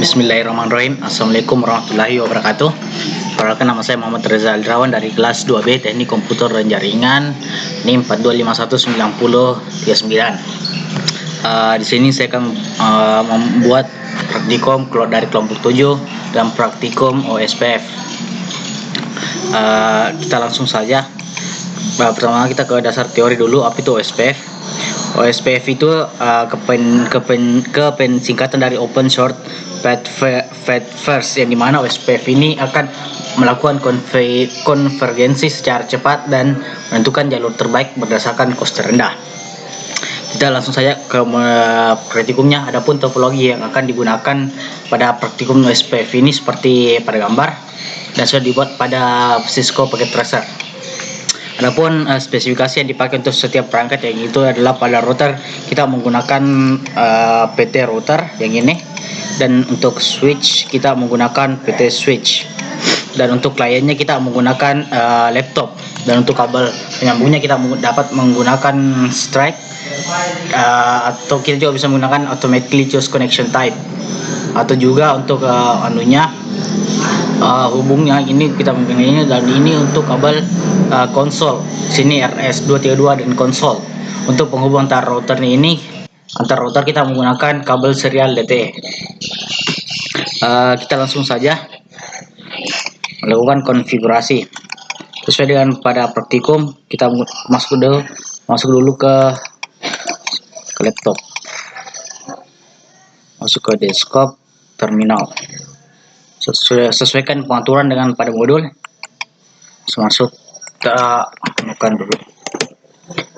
Bismillahirrahmanirrahim. Assalamualaikum warahmatullahi wabarakatuh. Perkenalkan, nama saya Muhammad Reza Aldrawan dari kelas 2B Teknik Komputer dan Jaringan NIM 42519039. Di sini saya akan membuat praktikum dari kelompok 7 dan praktikum OSPF. Kita langsung saja. Pertama kita ke dasar teori dulu. Apa itu OSPF? OSPF itu singkatan dari Open Short Path First, yang dimana OSPF ini akan melakukan konvergensi secara cepat dan menentukan jalur terbaik berdasarkan kos terendah. Kita langsung saja ke praktikumnya. Adapun topologi yang akan digunakan pada praktikum OSPF ini seperti pada gambar dan sudah dibuat pada Cisco Packet Tracer. Adapun spesifikasi yang dipakai untuk setiap perangkat yang itu adalah pada router kita menggunakan PT router yang ini, dan untuk switch kita menggunakan PT switch, dan untuk kliennya kita menggunakan laptop, dan untuk kabel penyambungnya kita dapat menggunakan strike, atau kita juga bisa menggunakan automatically choose connection type, atau juga untuk hubungnya ini kita menggunakan ini, dan ini untuk kabel konsol sini RS232 dan konsol. Untuk penghubung antar router kita menggunakan kabel serial DTE. Kita langsung saja melakukan konfigurasi sesuai dengan pada praktikum. Kita masuk dulu ke laptop, masuk ke desktop terminal, sesuaikan pengaturan dengan pada modul. Masuk kita temukan dulu,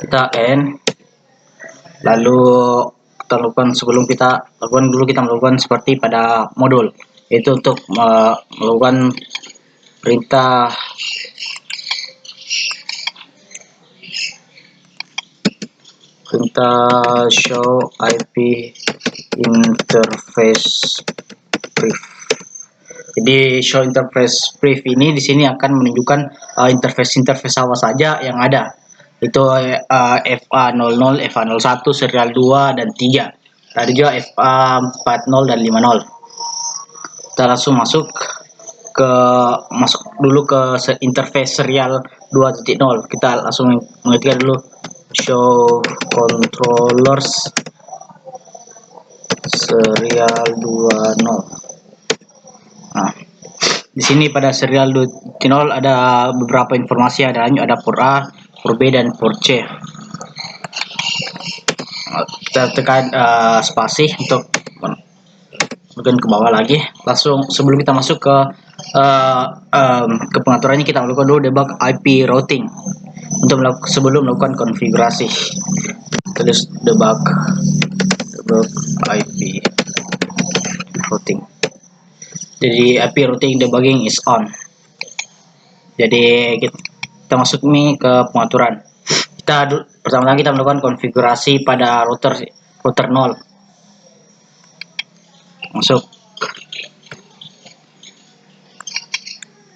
kita N, lalu kita lakukan kita melakukan seperti pada modul, yaitu untuk melakukan perintah show IP interface brief. Jadi show interface brief ini di sini akan menunjukkan interface apa saja yang ada. Itu FA00, FA01, serial 2 dan 3. Ada juga FA40 dan 50. Kita langsung masuk dulu ke interface serial 2.0. Kita langsung mengetikkan dulu show controllers serial 20. Nah, di sini pada serial 2.0 ada beberapa informasi, ada port A, port B dan port C. Kita tekan spasi untuk ke bawah lagi. Langsung sebelum kita masuk ke pengaturannya, kita lakukan dulu debug IP routing sebelum melakukan konfigurasi. Terus debug IP routing. Jadi IP routing debugging is on. Jadi kita masuk nih ke pengaturan. Pertama-tama kita melakukan konfigurasi pada router 0. Masuk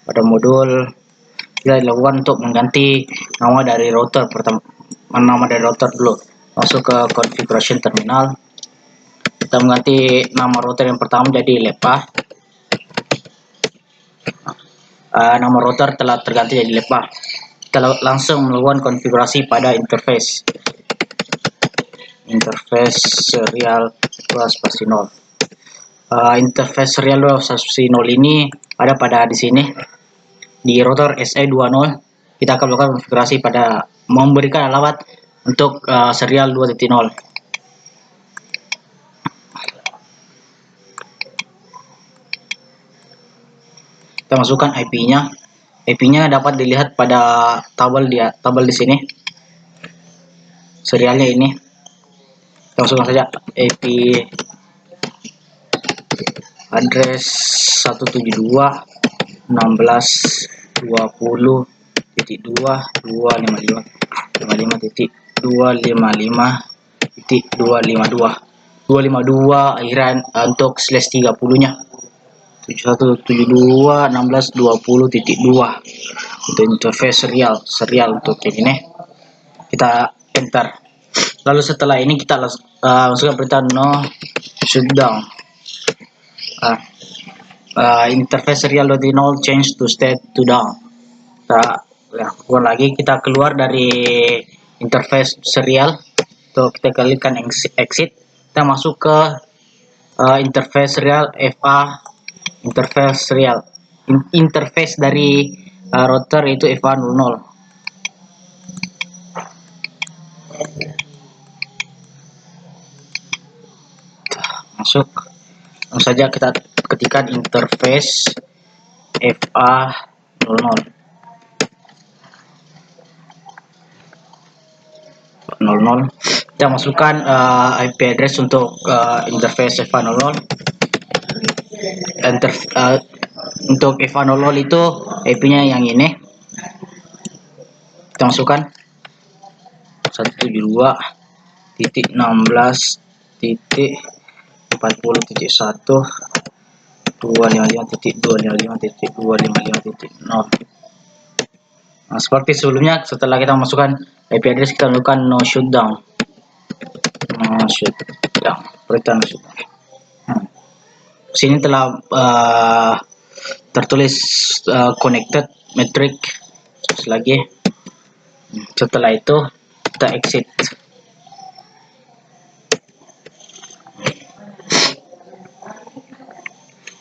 pada modul, kita dilakukan untuk mengganti nama dari router. Nama dari router dulu. Masuk ke configuration terminal, kita mengganti nama router yang pertama jadi LEPA. Nama router telah terganti jadi LEPA. Kita langsung melakukan konfigurasi pada interface serial 2.0. Interface serial 2.0 ini ada pada di sini di router SE20. Kita akan melakukan konfigurasi pada memberikan alamat untuk serial 2.0. Kita masukkan IP-nya. IP-nya dapat dilihat pada tabel di sini. Serialnya ini. Kita masukkan saja IP address 172.16.20.255.255.252 akhiran untuk /30-nya. 7172.16.20.2 untuk interface serial untuk ini. Kita enter. Lalu setelah ini kita masukkan perintah no shutdown. uh, interface serial.enol change to state to down. Keluar lagi, kita keluar dari interface serial, tuh kita klikkan exit, kita masuk ke interface serial FA. Interface serial interface dari router itu FA00. Masuk, langsung saja kita ketikkan interface FA00. 00, kita masukkan IP address untuk interface FA00. Untuk FA00 itu IP-nya yang ini, kita masukkan 172.16.40.1 255.255.255.0. Nah, seperti sebelumnya, setelah kita masukkan IP address, kita lakukan no shutdown. Perintah no shutdown. Sini telah tertulis connected metric. Terus lagi, setelah itu kita exit.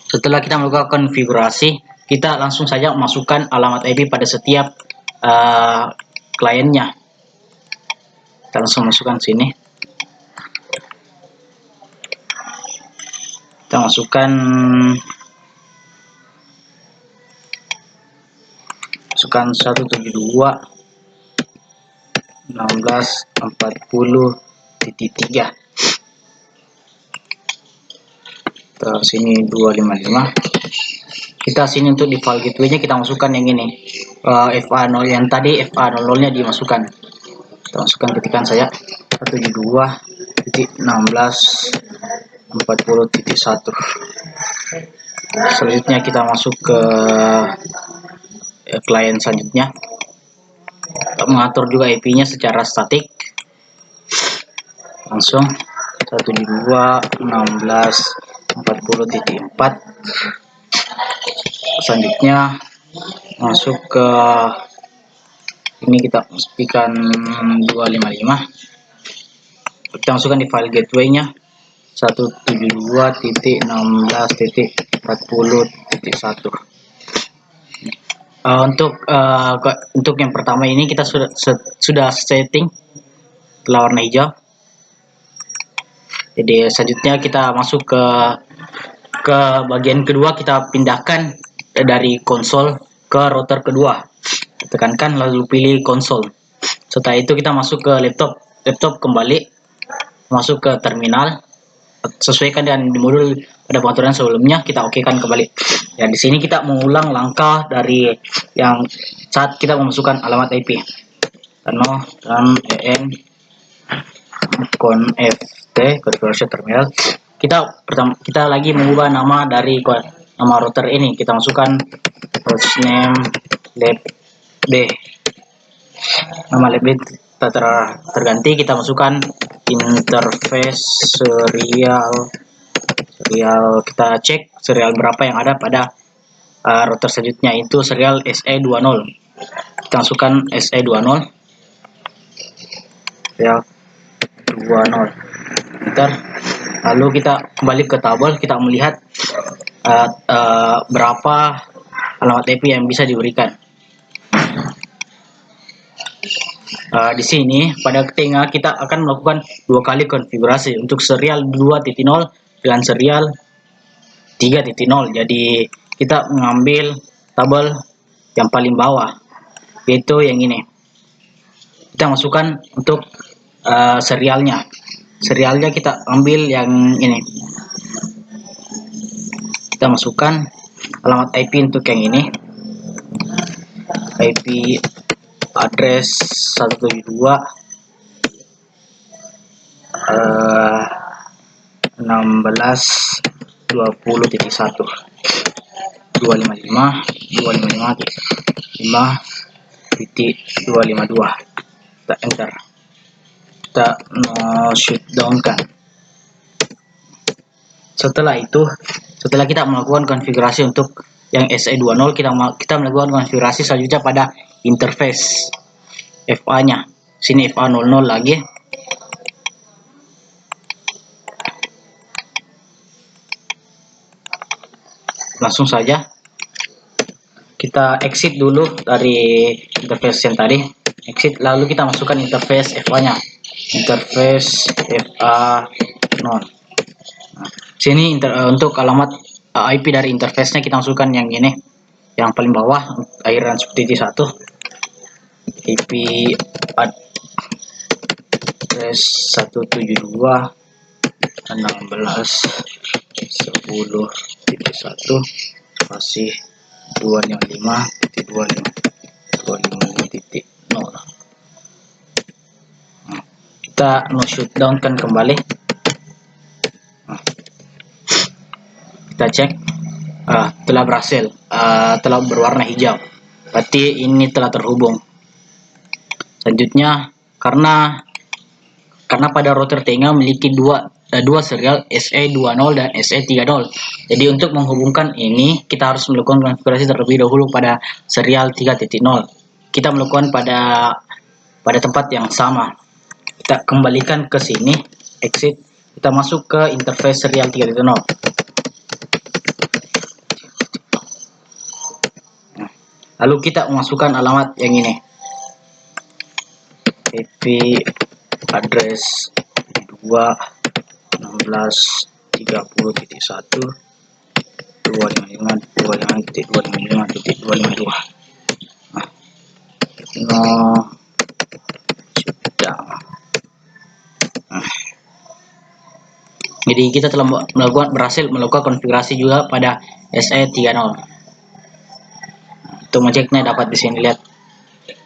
Setelah kita melakukan konfigurasi, kita langsung saja masukkan alamat IP pada setiap kliennya. Kita langsung masukkan sini. Kita masukkan 172.16.40.3. Terus sini 255. Kita sini untuk di file gateway-nya kita masukkan yang ini. FA0 yang tadi, FA00-nya dimasukkan. Kita masukkan, ketikan saya 172.16.40.1. Selanjutnya kita masuk ke klien selanjutnya. Kita mengatur juga IP-nya secara statik. Langsung 172.16.40.4. Selanjutnya masuk ke ini, kita pastikan 255. Kita masukkan di file gateway-nya 172.16.40.1. Untuk yang pertama ini kita sudah setting telah warna hijau. Jadi selanjutnya kita masuk ke bagian kedua, kita pindahkan dari konsol ke router kedua. Tekankan lalu pilih konsol. Setelah itu kita masuk ke laptop kembali, masuk ke terminal, sesuaikan dengan modul pada pengaturan sebelumnya, kita okekan kembali. Ya, di sini kita mengulang langkah dari yang saat kita memasukkan alamat IP. Karena en conft konfigurasi terminal. Kita lagi mengubah nama dari nama router ini. Kita masukkan hostname lab B. Nama lab B terganti, kita masukkan interface serial, kita cek serial berapa yang ada pada router selanjutnya, itu serial SE20. Kita masukkan SE20, serial 20. Enter. Lalu kita kembali ke tabel, kita melihat berapa alamat IP yang bisa diberikan. Di sini pada tengah kita akan melakukan 2 kali konfigurasi untuk serial 2.0 dengan serial 3.0. Jadi kita mengambil tabel yang paling bawah, yaitu yang ini. Kita masukkan untuk serialnya kita ambil yang ini. Kita masukkan alamat IP untuk yang ini, IP address 172.16.20.1 255.5.252. Kita enter, kita no shutdown kan. Setelah itu Setelah kita melakukan konfigurasi untuk yang SE20, kita melakukan konfigurasi selanjutnya pada interface FA-nya. Sini FA00 lagi. Langsung saja kita exit dulu dari interface yang tadi. Exit, lalu kita masukkan interface FA-nya. Interface FA0. Sini untuk alamat IP dari interface-nya kita masukkan yang ini, yang paling bawah, airan seperti 1, IP address 172.16.10.1 masih 255.25.255.0. Kita no shutdown kan kembali. Kita cek, telah berhasil, telah berwarna hijau, berarti ini telah terhubung. Selanjutnya, karena pada router Tenga memiliki dua serial SE20 dan SE30, jadi untuk menghubungkan ini kita harus melakukan konfigurasi terlebih dahulu pada serial 3.0. Kita melakukan pada tempat yang sama. Kita kembalikan ke sini, exit, kita masuk ke interface serial 3.0. Lalu kita memasukkan alamat yang ini, IP address 2.16.30.1 255.255.255.252. Jadi kita telah berhasil melakukan konfigurasi juga pada SE30. Untuk mengeceknya dapat di sini, lihat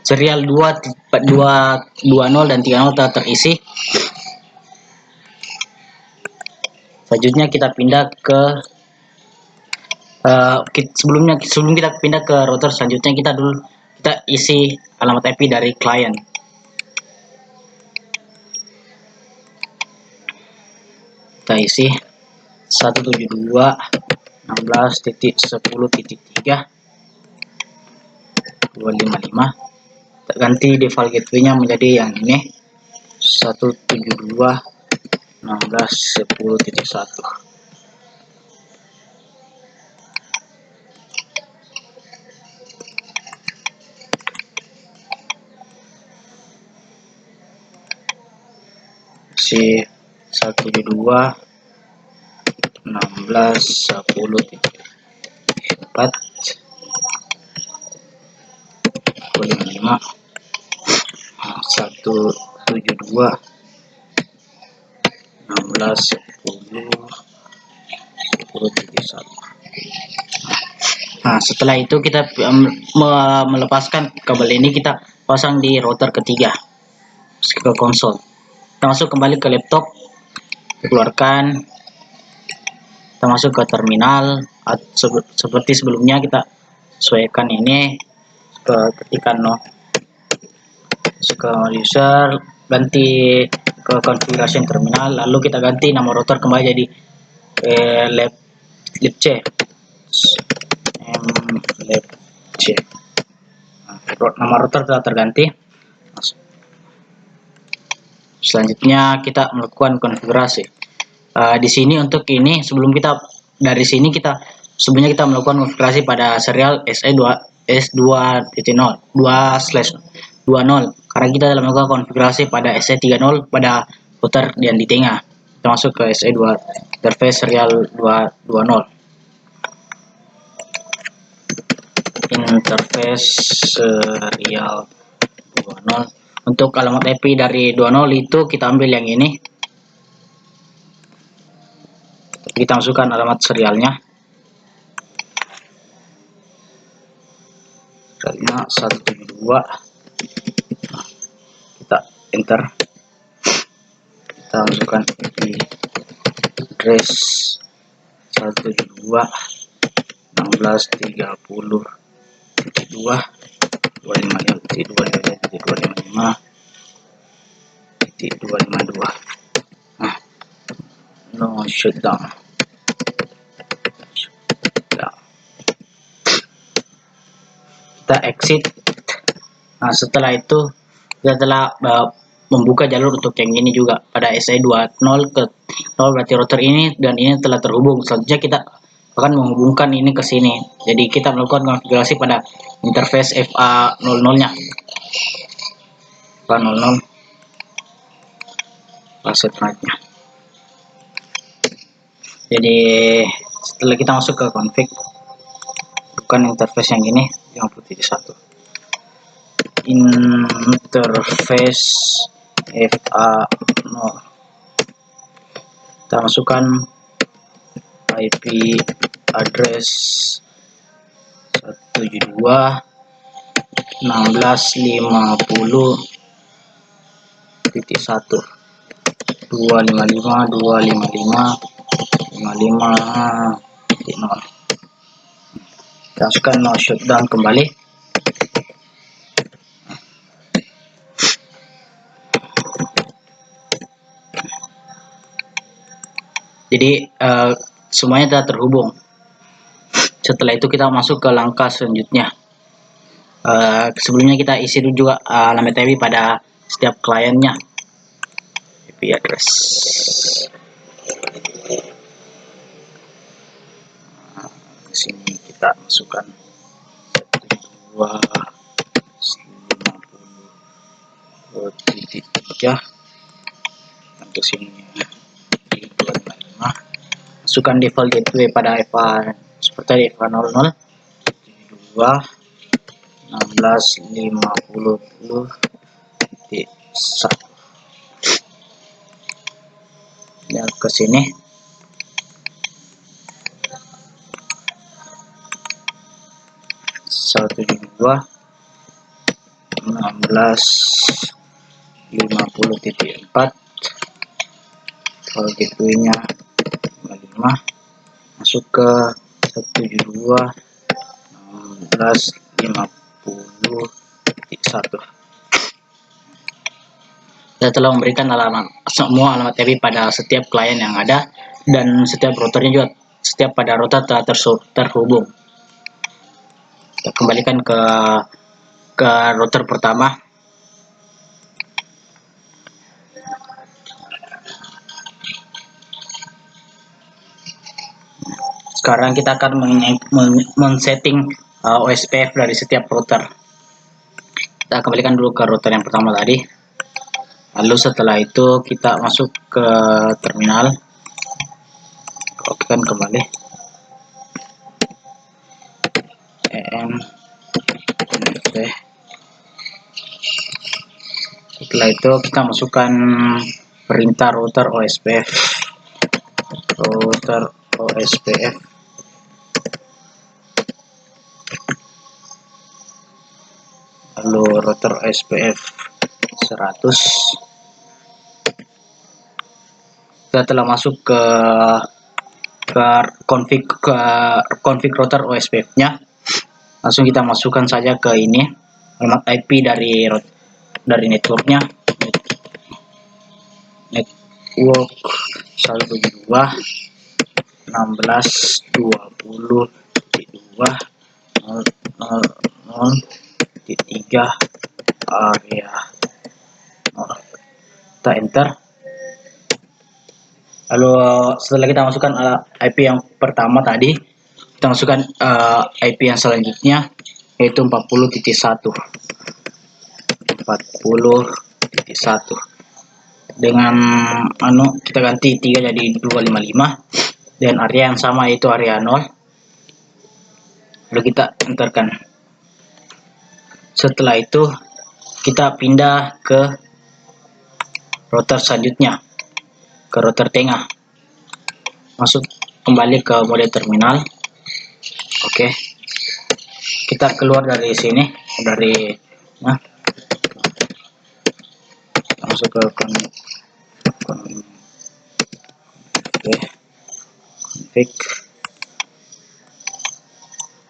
serial 2.20 dan 30 telah terisi. Selanjutnya kita pindah ke sebelum kita pindah ke router, selanjutnya kita isi alamat IP dari klien. Kita isi 172.16.10.3 255. Kita ganti default gateway-nya menjadi yang ini, 172.16.10.1. si 172.16.10.4 255 172.16.10.10.1. Nah, setelah itu kita melepaskan kabel ini, kita pasang di router ketiga ke konsol. Kita masuk kembali ke laptop, keluarkan, kita masuk ke terminal. Seperti sebelumnya kita sesuaikan ini, ketikkan ke user, ganti ke configuration terminal, lalu kita ganti nama router kembali jadi libc libc. Nama router telah terganti. Selanjutnya kita melakukan konfigurasi. Di sini untuk ini, sebelumnya kita melakukan konfigurasi pada serial S2.0 karena kita dalam melakukan konfigurasi pada SE30 pada router yang di tengah. Kita masuk ke SE2 interface serial 220. Interface serial 20. Untuk alamat IP dari 20 itu kita ambil yang ini. Kita masukkan alamat serialnya. Serialnya 172. Kita enter. Kita masukkan IP address 172 16.30.2 255.255.252. Nah, no shutdown. kita exit. Nah, setelah itu kita telah membuka jalur untuk yang ini juga pada SI20 ke 0, berarti router ini dan ini telah terhubung. Selanjutnya kita akan menghubungkan ini ke sini. Jadi kita melakukan konfigurasi pada interface FA00-nya. FA00 password nya. Jadi setelah kita masuk ke config, bukan interface yang ini, yang putih satu. Interface FA0. Kita masukkan IP address 172.16.50.1 255.255.55.0. Kita masukkan no shutdown kembali. Jadi semuanya telah terhubung. Setelah itu kita masuk ke langkah selanjutnya. Sebelumnya kita isi dulu juga alamat IP pada setiap kliennya. IP address. Di sini kita masukkan 1.2.50.3. Untuk sini masukkan default gateway pada FA seperti FA00 2.16.50.1 ya, ke sini satu dua 16.50.4 kalau gateway-nya 55 masuk ke 172.16.50.1. Saya telah memberikan semua alamat IP pada setiap klien yang ada dan setiap routernya juga, setiap pada router telah terhubung. Kita kembalikan ke router pertama. Sekarang kita akan men-setting OSPF dari setiap router. Kita kembalikan dulu ke router yang pertama tadi. Lalu setelah itu kita masuk ke terminal. Oke, kan kembali. Setelah itu kita masukkan perintah router OSPF. Router OSPF. Lalu router OSPF 100. Kita telah masuk ke config router OSPF-nya. Langsung kita masukkan saja ke ini alamat IP dari networknya. Network 172.16.20.2.0.0.3 area 0. Kita enter. Lalu setelah kita masukkan IP yang pertama tadi, kita masukkan IP yang selanjutnya yaitu 40.1 dengan kita ganti 3 jadi 255 dan area yang sama yaitu area 0. Lalu kita enterkan. Setelah itu kita pindah ke router selanjutnya, ke router tengah. Masuk kembali ke mode terminal. Oke. Kita keluar dari sini, masuk ke config.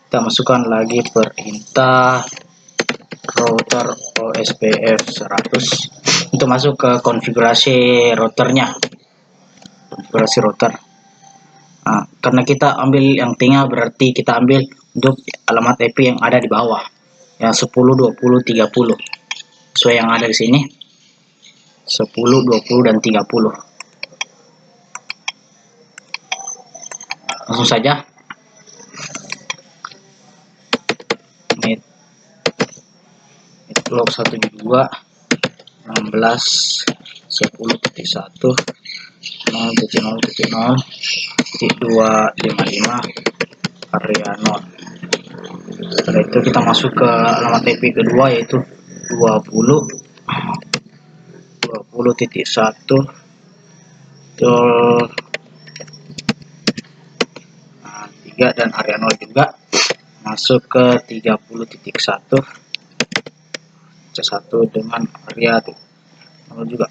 Kita masukkan lagi perintah router OSPF 100 untuk masuk ke konfigurasi routernya. Konfigurasi router. Nah, karena kita ambil yang tengah berarti kita ambil untuk alamat IP yang ada di bawah. yang 10, 20, 30 sesuai yang ada di sini, 10, 20, dan 30. Langsung saja log 172 16 10.1 0.0.0.255 area 0. Setelah itu kita masuk ke alamat IP kedua, yaitu 20 20.1 3 dan area 0 juga. Masuk ke 30.1 C1 dengan area 0 juga.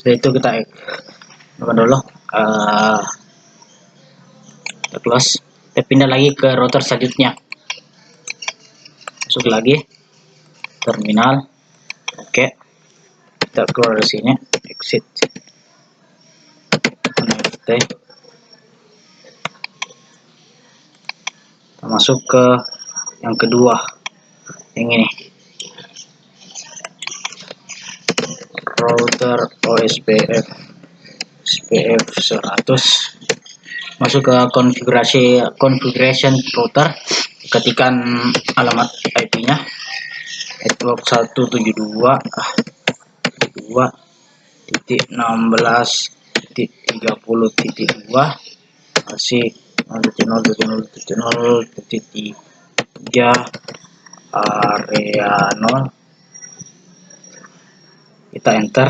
Setelah itu kita dulu kita close, kita pindah lagi ke router selanjutnya. Masuk lagi terminal, oke. Kita keluar dari sini, exit, kita masuk ke yang kedua, yang ini, router OSPF SPF 100. Masuk ke configuration router, ketikkan alamat IP-nya network 172.16.30.2 masih 0.0.0.3 area 0. Kita enter,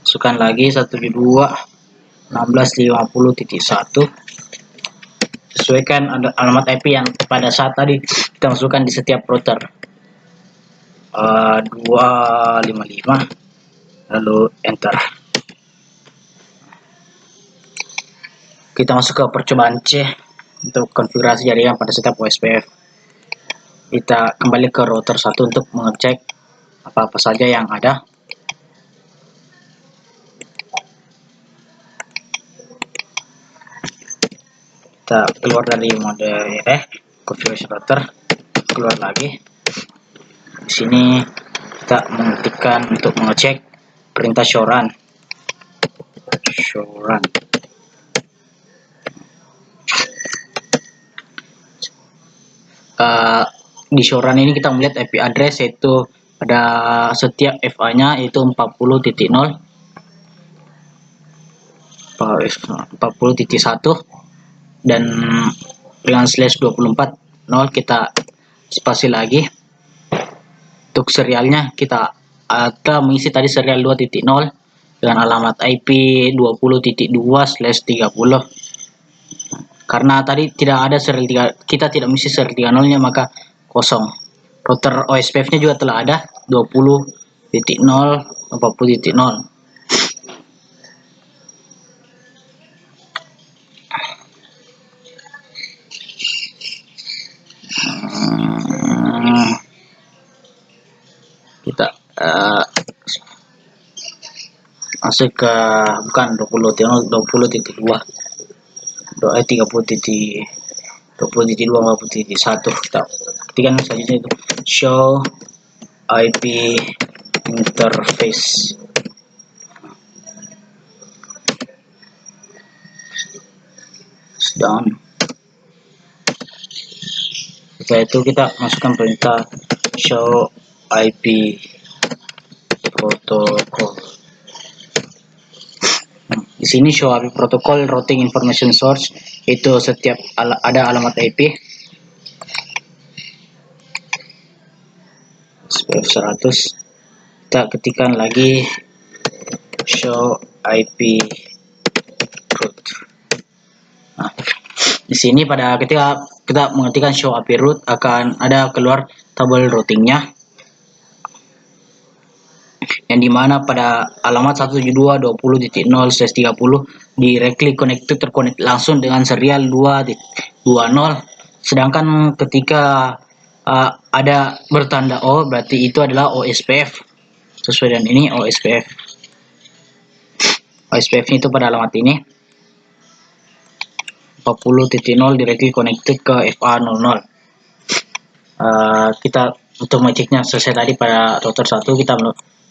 masukkan lagi 172.16.50.1. sesuaikan alamat IP yang pada saat tadi kita masukkan di setiap router, 255, lalu enter. Kita masuk ke percobaan C untuk konfigurasi jaringan pada setiap OSPF. Kita kembali ke router 1 untuk mengecek apa-apa saja yang ada. Kita keluar dari mode configuration router, keluar lagi. Di sini kita mengetikkan untuk mengecek perintah showrun. Di showrun ini kita melihat IP address, yaitu pada setiap FA-nya yaitu 40.0, 40.1 dan dengan /24.0. Kita spasi lagi. Untuk serialnya kita mengisi tadi serial 2.0 dengan alamat IP 20.2/30. Karena tadi tidak ada serial 3, kita tidak mengisi serial 30-nya, maka kosong. Router OSPF-nya juga telah ada 20.0, 40.0. Kita masuk ke bukan 20.0, 20.2, 30.20.2, 40.1. kita ketikkan selanjutnya itu show IP interface. Down. Setelah itu kita masukkan perintah show IP protocol. Di sini show IP protocol routing information source, itu setiap ada alamat IP SPF 100. Kita ketikkan lagi show IP root. Nah, di sini pada ketika kita mengetikkan show IP root akan ada keluar tabel routingnya, yang dimana pada alamat 172.20.0/30 directly connected, terkonek langsung dengan serial 2.20. Sedangkan ketika ada bertanda O, berarti itu adalah OSPF. Sesuai dengan ini OSPF. OSPF itu pada alamat ini. 40.0 directly connected ke FA00. Kita untuk mengeceknya selesai tadi pada router 1, kita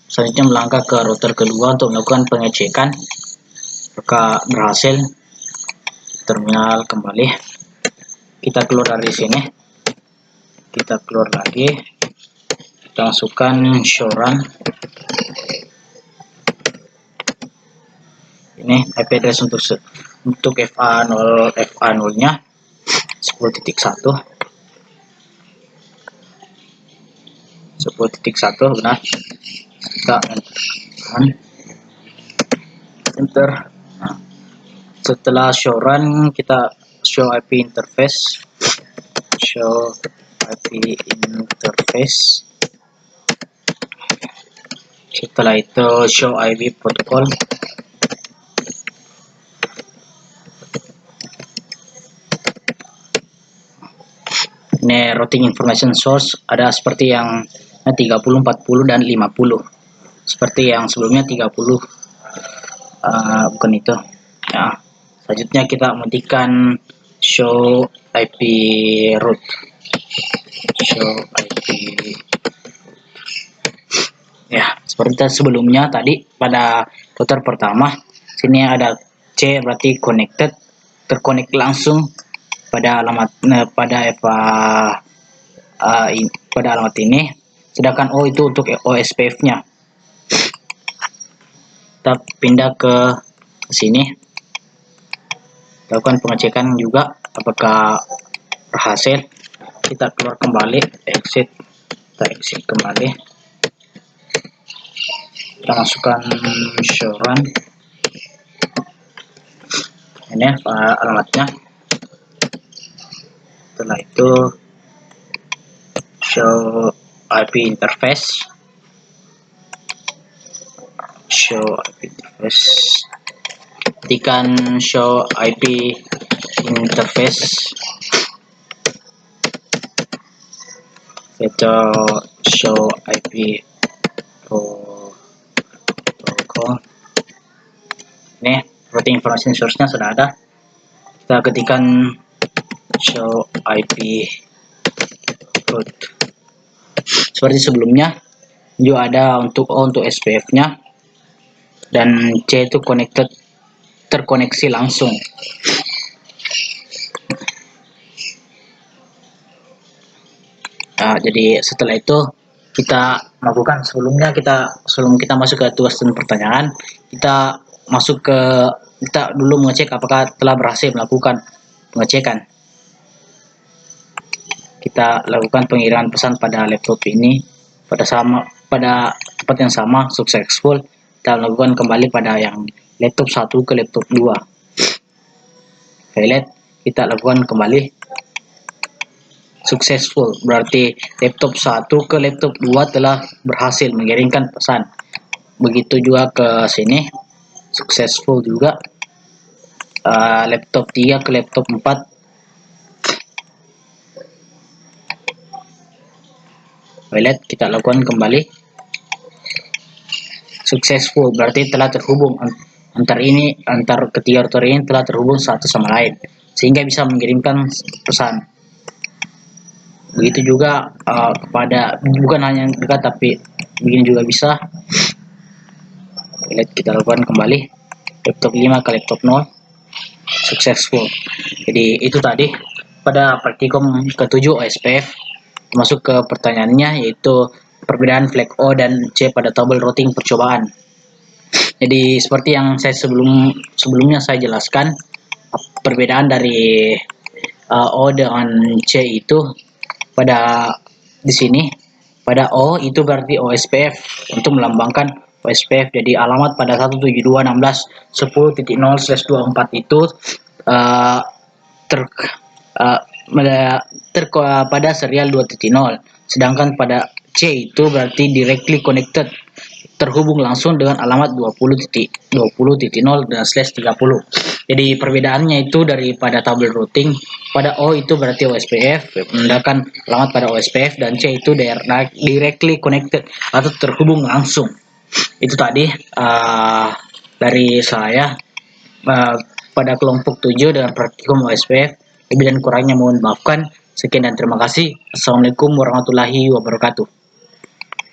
selanjutnya melangkah ke router kedua untuk melakukan pengecekan apakah berhasil. Terminal kembali, kita keluar dari sini, kita keluar lagi, kita masukkan show run. Ini IP address untuk FA0 nya 10.1 benar. Kita enter. Nah, setelah show run, kita show IP interface, setelah itu show IP protocol. Ini routing information source ada seperti yang 30, 40 dan 50. Seperti yang sebelumnya 30 bukan itu. Ya. Selanjutnya kita mengetikkan show IP root. Ya, seperti sebelumnya tadi pada router pertama, sini ada C berarti connected, terkonek langsung pada alamat pada alamat ini, sedangkan O itu untuk OSPF-nya. Kita pindah ke sini, lakukan pengecekan juga apakah berhasil. Kita keluar kembali, exit, kita exit kembali, kita masukkan show run. Ini alamatnya. Setelah itu show IP interface, ketikkan show IP interface, itu show IP protocol. Ini routing information source-nya sudah ada. Kita ketikkan show IP root. Seperti sebelumnya juga ada untuk O untuk SPF-nya, dan C itu terkoneksi langsung. Nah, jadi setelah itu kita melakukan sebelum kita masuk ke tugas dan pertanyaan, kita dulu mengecek apakah telah berhasil melakukan pengecekan. Kita lakukan pengiriman pesan pada laptop ini pada tempat yang sama, successful. Kita lakukan kembali pada yang laptop 1 ke laptop 2. Highlight, kita lakukan kembali successful, berarti laptop 1 ke laptop 2 telah berhasil mengirimkan pesan. Begitu juga ke sini, successful juga. Laptop 3 ke laptop 4 highlight, kita lakukan kembali successful, berarti telah terhubung antar ketiga router ini telah terhubung satu sama lain sehingga bisa mengirimkan pesan. Begitu juga kepada bukan hanya yang dekat tapi begini juga bisa. Lihat, kita lakukan kembali laptop 5 ke laptop 0 successful. Jadi itu tadi pada praktikum ke-7 OSPF, masuk ke pertanyaannya, yaitu perbedaan flag O dan C pada tabel routing percobaan. Jadi seperti yang saya sebelumnya saya jelaskan, perbedaan dari O dengan C itu pada di sini. Pada O itu berarti OSPF untuk melambangkan OSPF. Jadi alamat pada 172.16.10.0/24 itu pada serial 2.0, sedangkan pada C itu berarti directly connected, terhubung langsung dengan alamat 20.0 dan /30. Jadi perbedaannya itu daripada tabel routing, pada O itu berarti OSPF, menandakan alamat pada OSPF, dan C itu directly connected atau terhubung langsung. Itu tadi dari saya. pada kelompok 7 dengan praktikum OSPF. Lebih dan kurangnya mohon maafkan. Sekian dan terima kasih. Assalamualaikum warahmatullahi wabarakatuh.